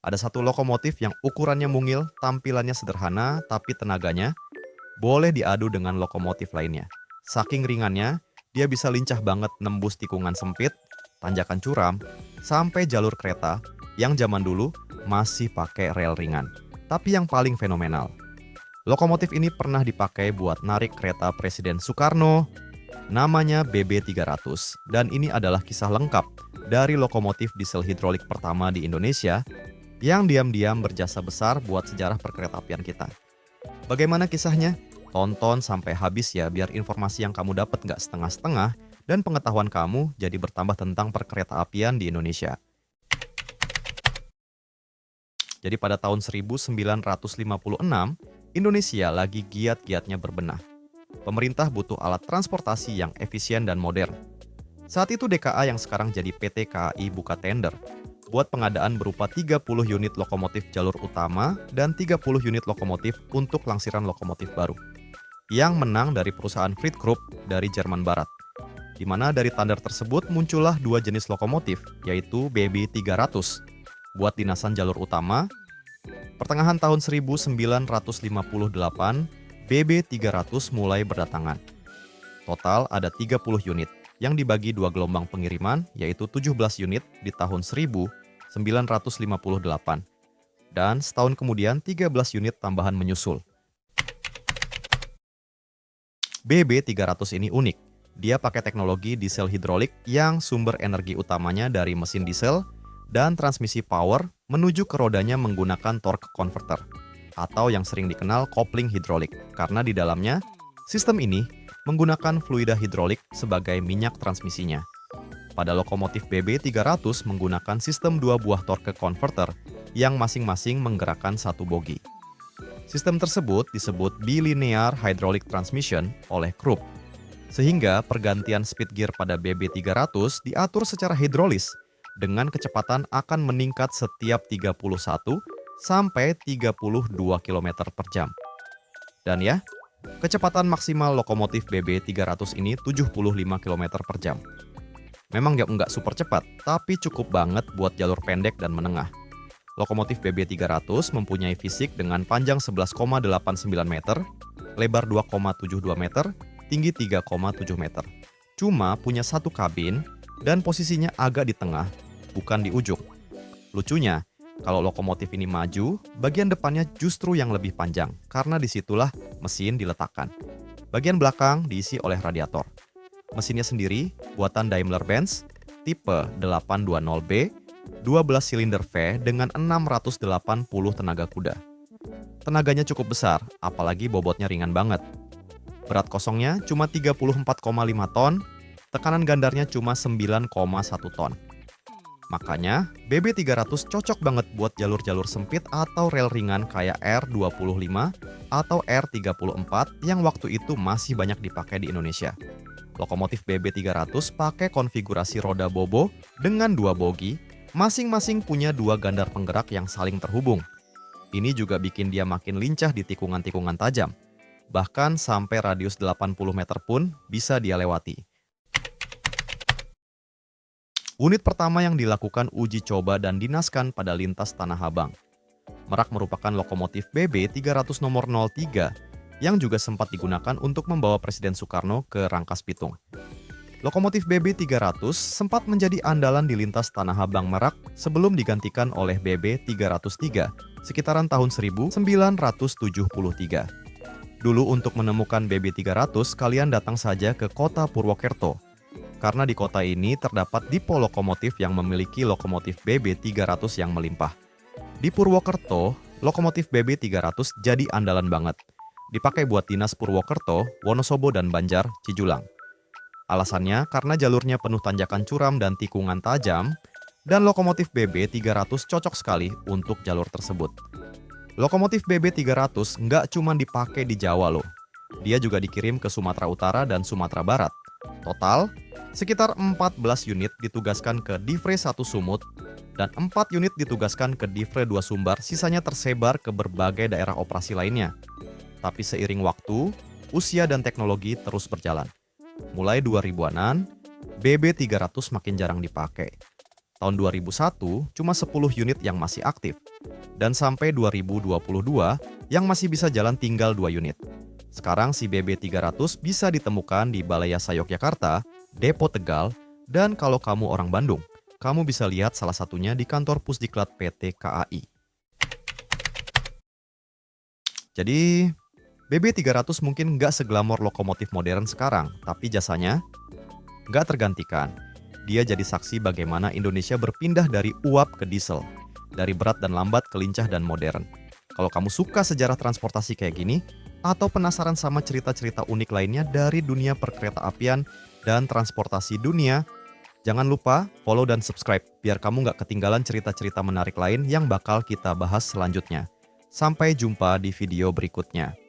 Ada satu lokomotif yang ukurannya mungil, tampilannya sederhana, tapi tenaganya boleh diadu dengan lokomotif lainnya. Saking ringannya, dia bisa lincah banget nembus tikungan sempit, tanjakan curam, sampai jalur kereta yang zaman dulu masih pakai rel ringan. Tapi yang paling fenomenal, lokomotif ini pernah dipakai buat narik kereta Presiden Soekarno, namanya BB300, dan ini adalah kisah lengkap dari lokomotif diesel hidrolik pertama di Indonesia yang diam-diam berjasa besar buat sejarah perkeretaapian kita. Bagaimana kisahnya? Tonton sampai habis ya biar informasi yang kamu dapat nggak setengah-setengah dan pengetahuan kamu jadi bertambah tentang perkeretaapian di Indonesia. Jadi pada tahun 1956, Indonesia lagi giat-giatnya berbenah. Pemerintah butuh alat transportasi yang efisien dan modern. Saat itu DKA yang sekarang jadi PT KAI buka tender buat pengadaan berupa 30 unit lokomotif jalur utama dan 30 unit lokomotif untuk langsiran lokomotif baru. Yang menang dari perusahaan Fried Group dari Jerman Barat. Di mana dari tender tersebut muncullah dua jenis lokomotif, yaitu BB300 buat dinasan jalur utama. Pertengahan tahun 1958, BB300 mulai berdatangan. Total ada 30 unit yang dibagi dua gelombang pengiriman, yaitu 17 unit di tahun 1958. Dan setahun kemudian 13 unit tambahan menyusul. BB300 ini unik. Dia pakai teknologi diesel hidrolik yang sumber energi utamanya dari mesin diesel dan transmisi power menuju ke rodanya menggunakan torque converter atau yang sering dikenal kopling hidrolik karena di dalamnya sistem ini menggunakan fluida hidrolik sebagai minyak transmisinya. Pada lokomotif BB300 menggunakan sistem dua buah torque converter yang masing-masing menggerakkan satu bogi. Sistem tersebut disebut bilinear hydraulic transmission oleh Krupp. Sehingga pergantian speed gear pada BB300 diatur secara hidrolis dengan kecepatan akan meningkat setiap 31 sampai 32 km per jam. Dan ya, kecepatan maksimal lokomotif BB300 ini 75 km per jam. Memang nggak super cepat, tapi cukup banget buat jalur pendek dan menengah. Lokomotif BB300 mempunyai fisik dengan panjang 11,89 meter, lebar 2,72 meter, tinggi 3,7 meter. Cuma punya satu kabin dan posisinya agak di tengah, bukan di ujung. Lucunya, kalau lokomotif ini maju, bagian depannya justru yang lebih panjang, karena disitulah mesin diletakkan. Bagian belakang diisi oleh radiator. Mesinnya sendiri buatan Daimler-Benz, tipe 820B, 12 silinder V dengan 680 tenaga kuda. Tenaganya cukup besar, apalagi bobotnya ringan banget. Berat kosongnya cuma 34,5 ton, tekanan gandarnya cuma 9,1 ton. Makanya, BB300 cocok banget buat jalur-jalur sempit atau rel ringan kayak R25 atau R34 yang waktu itu masih banyak dipakai di Indonesia. Lokomotif BB300 pakai konfigurasi roda bobo dengan dua bogi, masing-masing punya dua gandar penggerak yang saling terhubung. Ini juga bikin dia makin lincah di tikungan-tikungan tajam. Bahkan sampai radius 80 meter pun bisa dia lewati. Unit pertama yang dilakukan uji coba dan dinaskan pada lintas Tanah Abang. Merak merupakan lokomotif BB300 nomor 03 yang juga sempat digunakan untuk membawa Presiden Soekarno ke Rangkas Bitung. Lokomotif BB300 sempat menjadi andalan di lintas Tanah Abang Merak sebelum digantikan oleh BB303 sekitaran tahun 1973. Dulu untuk menemukan BB300, kalian datang saja ke kota Purwokerto. Karena di kota ini terdapat dipo lokomotif yang memiliki lokomotif BB300 yang melimpah. Di Purwokerto, lokomotif BB300 jadi andalan banget. Dipakai buat dinas Purwokerto, Wonosobo, dan Banjar, Cijulang. Alasannya karena jalurnya penuh tanjakan curam dan tikungan tajam, dan lokomotif BB300 cocok sekali untuk jalur tersebut. Lokomotif BB300 nggak cuma dipakai di Jawa loh. Dia juga dikirim ke Sumatera Utara dan Sumatera Barat. Total, sekitar 14 unit ditugaskan ke Divre 1 Sumut dan 4 unit ditugaskan ke Divre 2 Sumbar, sisanya tersebar ke berbagai daerah operasi lainnya. Tapi seiring waktu, usia dan teknologi terus berjalan. Mulai 2000-an, BB300 makin jarang dipakai. Tahun 2001 cuma 10 unit yang masih aktif. Dan sampai 2022 yang masih bisa jalan tinggal 2 unit. Sekarang si BB300 bisa ditemukan di Balai Yasa Yogyakarta, Depo Tegal, dan kalau kamu orang Bandung, kamu bisa lihat salah satunya di kantor Pusdiklat PT KAI. Jadi, BB300 mungkin nggak seglamor lokomotif modern sekarang, tapi jasanya nggak tergantikan. Dia jadi saksi bagaimana Indonesia berpindah dari uap ke diesel, dari berat dan lambat ke lincah dan modern. Kalau kamu suka sejarah transportasi kayak gini, atau penasaran sama cerita-cerita unik lainnya dari dunia perkereta-apian dan transportasi dunia, jangan lupa follow dan subscribe biar kamu nggak ketinggalan cerita-cerita menarik lain yang bakal kita bahas selanjutnya. Sampai jumpa di video berikutnya.